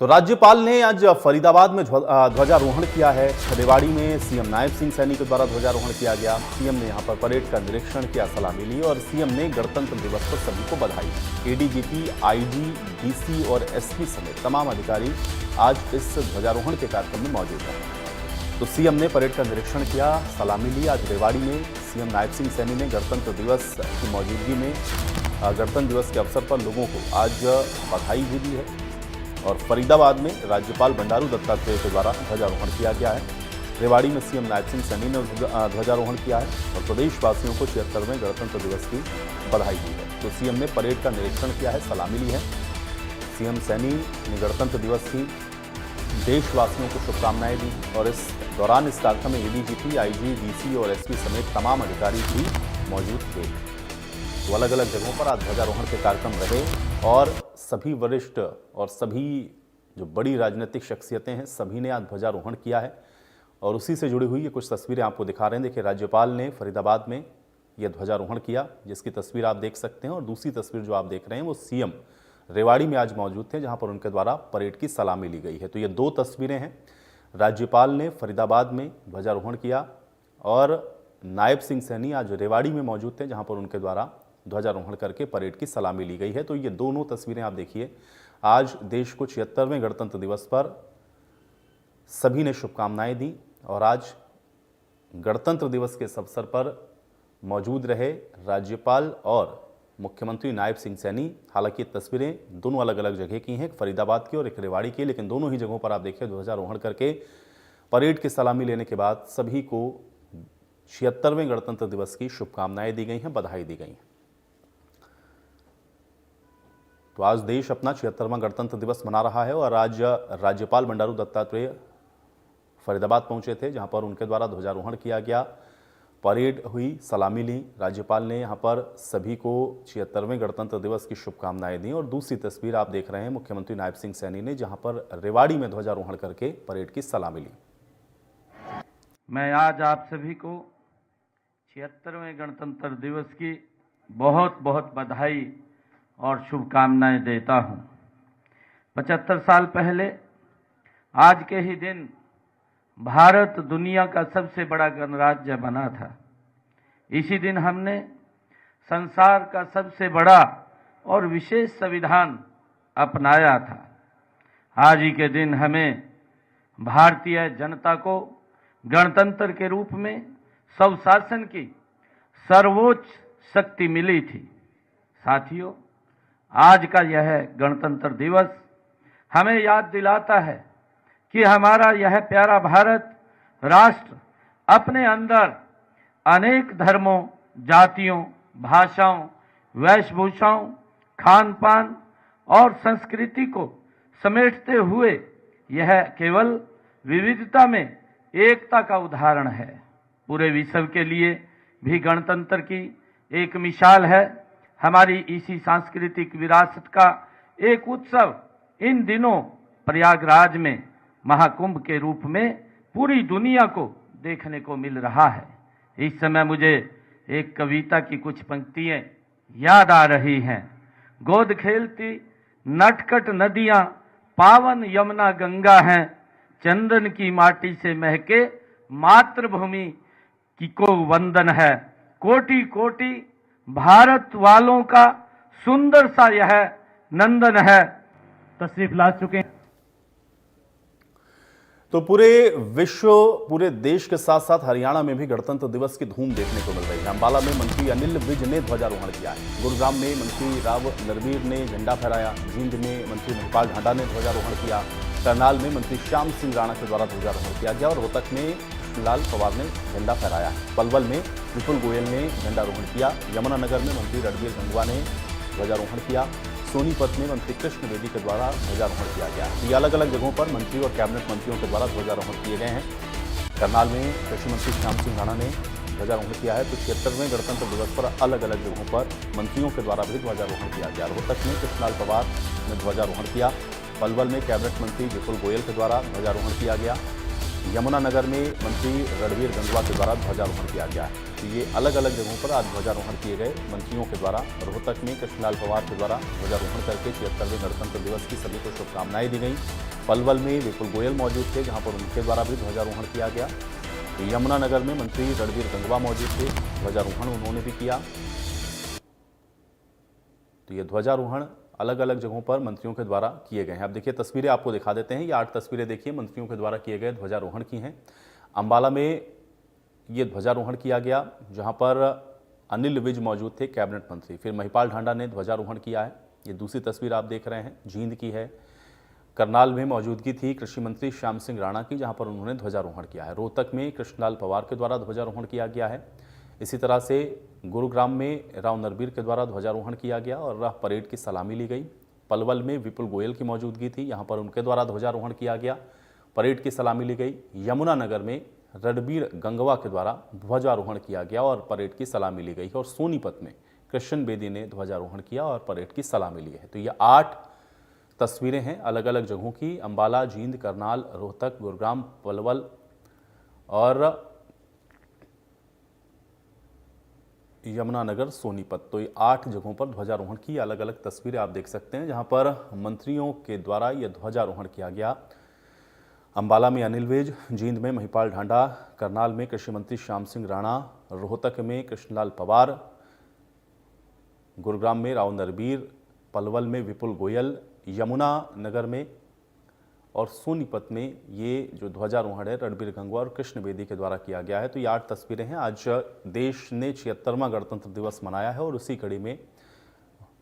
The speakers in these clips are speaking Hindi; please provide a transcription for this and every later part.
तो राज्यपाल ने आज फरीदाबाद में ध्वजारोहण किया है। रेवाड़ी में सीएम नायब सिंह सैनी के द्वारा ध्वजारोहण किया गया। सीएम ने यहां पर परेड का निरीक्षण किया, सलामी ली और सीएम ने गणतंत्र दिवस पर सभी को बधाई। एडीजीपी, आईजी, डीसी और एसपी समेत तमाम अधिकारी आज इस ध्वजारोहण के कार्यक्रम में मौजूद रहे। तो सीएम ने परेड का निरीक्षण किया, सलामी ली। आज रेवाड़ी में सीएम नायब सिंह सैनी ने गणतंत्र दिवस की मौजूदगी में गणतंत्र दिवस के अवसर पर लोगों को आज बधाई भी दी है। और फरीदाबाद में राज्यपाल बंडारू दत्तात्रेय के द्वारा ध्वजारोहण किया गया है। रेवाड़ी में सीएम नायब सिंह सैनी ने ध्वजारोहण किया है और प्रदेशवासियों को 76वें गणतंत्र दिवस की बधाई दी है। तो सीएम ने परेड का निरीक्षण किया है, सलामी ली है। सीएम सैनी ने गणतंत्र दिवस की देशवासियों को शुभकामनाएं दी और इस दौरान इस कार्यक्रम में एडीजीपी, आईजी, डीसी और एसपी समेत तमाम अधिकारी भी मौजूद थे। तो अलग अलग जगहों पर आज ध्वजारोहण के कार्यक्रम रहे और सभी वरिष्ठ और सभी जो बड़ी राजनीतिक शख्सियतें हैं, सभी ने आज ध्वजारोहण किया है। और उसी से जुड़ी हुई ये कुछ तस्वीरें आपको दिखा रहे हैं। देखिए, राज्यपाल ने फरीदाबाद में यह ध्वजारोहण किया, जिसकी तस्वीर आप देख सकते हैं। और दूसरी तस्वीर जो आप देख रहे हैं वो सीएम रेवाड़ी में आज मौजूद थे, जहां पर उनके द्वारा परेड की सलामी ली गई है। तो ये दो तस्वीरें हैं। राज्यपाल ने फरीदाबाद में ध्वजारोहण किया और नायब सिंह सैनी आज रेवाड़ी में मौजूद थे, जहां पर उनके द्वारा ध्वजारोहण करके परेड की सलामी ली गई है। तो ये दोनों तस्वीरें आप देखिए। आज देश को 76वें गणतंत्र दिवस पर सभी ने शुभकामनाएं दी और आज गणतंत्र दिवस के इस अवसर पर मौजूद रहे राज्यपाल और मुख्यमंत्री नायब सिंह सैनी। हालांकि तस्वीरें दोनों अलग अलग जगह की हैं, एक फरीदाबाद की और एक रेवाड़ी की, लेकिन दोनों ही जगहों पर आप देखिए ध्वजारोहण करके परेड की सलामी लेने के बाद सभी को 76वें गणतंत्र दिवस की शुभकामनाएं दी गई हैं, बधाई दी गई हैं। तो आज देश अपना 76वां गणतंत्र दिवस मना रहा है और आज राज्यपाल बंडारू दत्तात्रेय फरीदाबाद पहुंचे थे, जहां पर उनके द्वारा ध्वजारोहण किया गया, परेड हुई, सलामी ली। राज्यपाल ने यहां पर सभी को 76वें गणतंत्र दिवस की शुभकामनाएं दी। और दूसरी तस्वीर आप देख रहे हैं मुख्यमंत्री नायब सिंह सैनी ने, जहां पर रेवाड़ी में ध्वजारोहण करके परेड की सलामी ली। मैं आज आप सभी को 76वें गणतंत्र दिवस की बहुत बहुत बधाई और शुभकामनाएं देता हूं। 75 साल पहले आज के ही दिन भारत दुनिया का सबसे बड़ा गणराज्य बना था। इसी दिन हमने संसार का सबसे बड़ा और विशेष संविधान अपनाया था। आज ही के दिन हमें भारतीय जनता को गणतंत्र के रूप में स्वशासन की सर्वोच्च शक्ति मिली थी। साथियों, आज का यह गणतंत्र दिवस हमें याद दिलाता है कि हमारा यह प्यारा भारत राष्ट्र अपने अंदर अनेक धर्मों, जातियों, भाषाओं, वेशभूषाओं, खान पान और संस्कृति को समेटते हुए यह केवल विविधता में एकता का उदाहरण है। पूरे विश्व के लिए भी गणतंत्र की एक मिसाल है। हमारी इसी सांस्कृतिक विरासत का एक उत्सव इन दिनों प्रयागराज में महाकुंभ के रूप में पूरी दुनिया को देखने को मिल रहा है। इस समय मुझे एक कविता की कुछ पंक्तियां याद आ रही हैं। गोद खेलती नटखट नदियां पावन यमुना गंगा हैं, चंदन की माटी से महके मातृभूमि की को वंदन है। कोटि कोटि भारत वालों का सुंदर सा यह नंदन है। तशरीफ ला चुके हैं। तो पूरे विश्व, पूरे देश के साथ साथ हरियाणा में भी गणतंत्र दिवस की धूम देखने को मिल रही है। अंबाला में मंत्री अनिल विज ने ध्वजारोहण किया है। गुरुग्राम में मंत्री राव नरवीर ने झंडा फहराया। जींद में मंत्री महिपाल ढांडा ने ध्वजारोहण किया। करनाल में मंत्री श्याम सिंह राणा के द्वारा ध्वजारोहण किया गया और रोहतक में कृष्णलाल पवार ने झंडा फहराया। पलवल में विपुल गोयल ने झंडारोहण किया। यमुनानगर में मंत्री रणबीर गंगवा ने ध्वजारोहण किया। सोनीपत में मंत्री कृष्ण बेदी के द्वारा ध्वजारोहण किया गया। ये अलग अलग जगहों पर मंत्री और कैबिनेट मंत्रियों के द्वारा ध्वजारोहण किए गए हैं। करनाल में कृषि मंत्री श्याम सिंह राणा ने ध्वजारोहण किया है। तो 76वें गणतंत्र दिवस पर अलग अलग जगहों पर मंत्रियों के द्वारा भी ध्वजारोहण किया गया। रोहतक में कृष्णलाल पवार ने ध्वजारोहण किया। पलवल में कैबिनेट मंत्री विपुल गोयल के द्वारा ध्वजारोहण किया गया। यमुनानगर में मंत्री रणबीर गंगवा के द्वारा ध्वजारोहण किया गया है। तो ये अलग अलग जगहों पर आज ध्वजारोहण किए गए मंत्रियों के द्वारा। रोहतक में कृष्णलाल पवार के द्वारा ध्वजारोहण करके 76वें गणतंत्र दिवस की सभी को शुभकामनाएं दी गई। पलवल में विपुल गोयल मौजूद थे, जहां पर उनके द्वारा भी ध्वजारोहण किया गया। यमुनानगर में मंत्री रणबीर गंगवा मौजूद थे, ध्वजारोहण उन्होंने भी किया। तो ये ध्वजारोहण अलग अलग जगहों पर मंत्रियों के द्वारा किए गए हैं। अब देखिए तस्वीरें आपको दिखा देते हैं। ये 8 तस्वीरें देखिए मंत्रियों के द्वारा किए गए ध्वजारोहण की हैं। अंबाला में ये ध्वजारोहण किया गया, जहां पर अनिल विज मौजूद थे, कैबिनेट मंत्री। फिर महिपाल ढांडा ने ध्वजारोहण किया है। ये दूसरी तस्वीर आप देख रहे हैं, जींद की है। करनाल में मौजूदगी थी कृषि मंत्री श्याम सिंह राणा की, जहां पर उन्होंने ध्वजारोहण किया है। रोहतक में कृष्णलाल पवार के द्वारा ध्वजारोहण किया गया है। इसी तरह से गुरुग्राम में राव नरबीर के द्वारा ध्वजारोहण किया गया और परेड की सलामी ली गई। पलवल में विपुल गोयल की मौजूदगी थी, यहाँ पर उनके द्वारा ध्वजारोहण किया गया, परेड की सलामी ली गई। यमुनानगर में रणबीर गंगवा के द्वारा ध्वजारोहण किया गया और परेड की सलामी ली गई। और सोनीपत में कृष्ण बेदी ने ध्वजारोहण किया और परेड की सलामी ली है। तो ये 8 तस्वीरें हैं अलग अलग जगहों की, अंबाला, जींद, करनाल, रोहतक, गुरुग्राम, पलवल और यमुनानगर, सोनीपत। तो ये 8 जगहों पर ध्वजारोहण की अलग अलग तस्वीरें आप देख सकते हैं, जहां पर मंत्रियों के द्वारा यह ध्वजारोहण किया गया। अंबाला में अनिल विज, जींद में महिपाल ढांडा, करनाल में कृषि मंत्री श्याम सिंह राणा, रोहतक में कृष्णलाल पवार, गुरुग्राम में राव नरबीर, पलवल में विपुल गोयल, यमुनानगर में और सोनीपत में ये जो ध्वजारोहण है रणबीर गंगवा और कृष्ण बेदी के द्वारा किया गया है। तो ये 8 तस्वीरें हैं। आज देश ने 76वां गणतंत्र दिवस मनाया है और उसी कड़ी में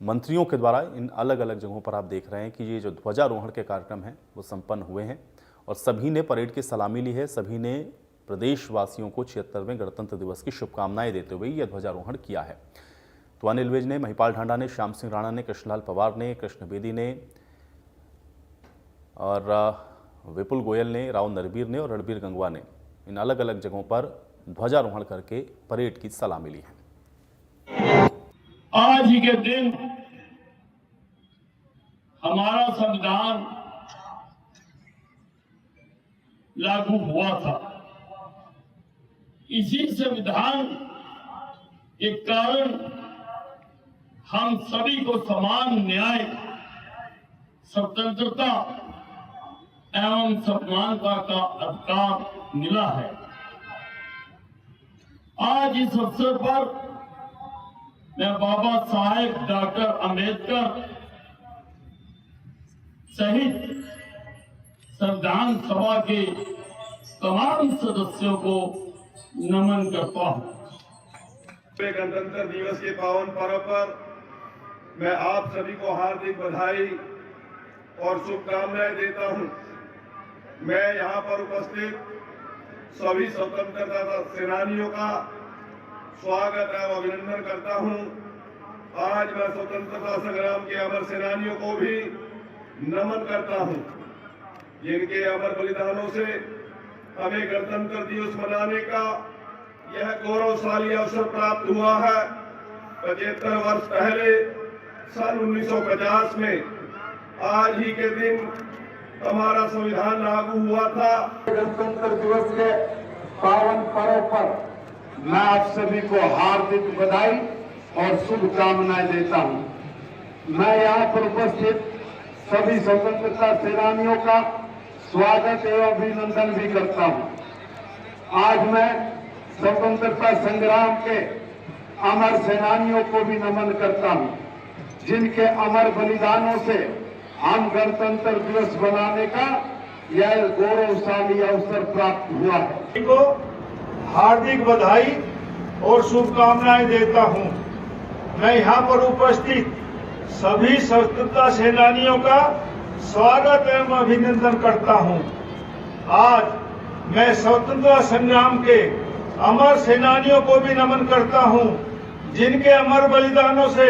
मंत्रियों के द्वारा इन अलग अलग जगहों पर आप देख रहे हैं कि ये जो ध्वजारोहण के कार्यक्रम हैं वो संपन्न हुए हैं और सभी ने परेड की सलामी ली है। सभी ने प्रदेशवासियों को 76वें गणतंत्र दिवस की शुभकामनाएं देते हुए यह ध्वजारोहण किया है। तो अनिल विज ने, महिपाल ढांडा ने, श्याम सिंह राणा ने, कृष्णलाल पवार ने, कृष्ण बेदी ने और विपुल गोयल ने, राव नरबीर ने और रणबीर गंगवा ने इन अलग अलग जगहों पर ध्वजारोहण करके परेड की सलामी ली है। आज ही के दिन हमारा संविधान लागू हुआ था। इसी संविधान के कारण हम सभी को समान न्याय, स्वतंत्रता एवं समानता का अधिकार मिला है। आज इस अवसर पर मैं बाबा साहेब डॉक्टर अंबेडकर सहित संविधान सभा के तमाम सदस्यों को नमन करता हूं। गणतंत्र दिवस के पावन पर्व पर मैं आप सभी को हार्दिक बधाई और शुभकामनाएं देता हूं। मैं यहां पर उपस्थित सभी स्वतंत्रता सेनानियों का स्वागत एवं अभिनंदन करता हूं। आज मैं स्वतंत्रता संग्राम के अमर सेनानियों को भी नमन करता हूं, जिनके अमर बलिदानों से हमें गणतंत्र दिवस मनाने का यह गौरवशाली अवसर प्राप्त हुआ है। 75 वर्ष पहले सन 1950 में आज ही के दिन हमारा संविधान लागू हुआ था। गणतंत्र दिवस के पावन पर्व पर मैं आप सभी को हार्दिक बधाई और शुभकामनाएं देता हूं। मैं यहाँ पर उपस्थित सभी स्वतंत्रता सेनानियों का स्वागत एवं अभिनंदन भी करता हूं। आज मैं स्वतंत्रता संग्राम के अमर सेनानियों को भी नमन करता हूं, जिनके अमर बलिदानों से हम गणतंत्र दिवस मनाने का यह गौरवशाली अवसर प्राप्त हुआ है। को हार्दिक बधाई और शुभकामनाएं देता हूं। मैं यहां पर उपस्थित सभी स्वतंत्रता सेनानियों का स्वागत एवं अभिनंदन करता हूं। आज मैं स्वतंत्रता संग्राम के अमर सेनानियों को भी नमन करता हूं, जिनके अमर बलिदानों से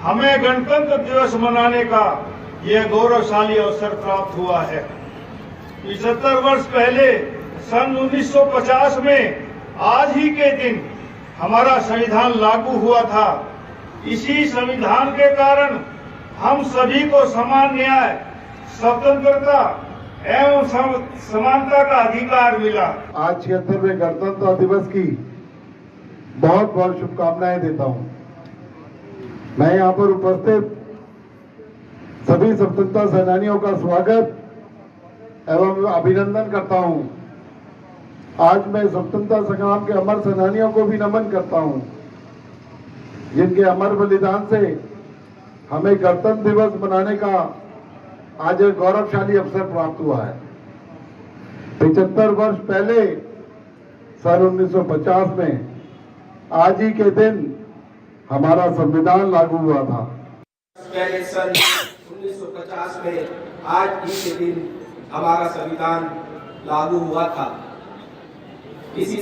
हमें गणतंत्र दिवस मनाने का यह गौरवशाली अवसर प्राप्त हुआ है। 75 वर्ष पहले सन 1950 में आज ही के दिन हमारा संविधान लागू हुआ था। इसी संविधान के कारण हम सभी को समान न्याय, स्वतंत्रता एवं समानता का अधिकार मिला। आज 76वें गणतंत्र दिवस की बहुत बहुत शुभकामनाएं देता हूं। मैं यहाँ पर उपस्थित सभी स्वतंत्रता सेनानियों का स्वागत एवं अभिनंदन करता हूं। आज मैं स्वतंत्रता संग्राम के अमर सेनानियों को भी नमन करता हूं, जिनके अमर बलिदान से हमें गणतंत्र दिवस मनाने का आज एक गौरवशाली अवसर प्राप्त हुआ है। 75 वर्ष पहले सन 1950 में आज ही के दिन हमारा संविधान लागू हुआ था। पहले सन 1950 में आज ही के दिन हमारा संविधान लागू हुआ था। इसी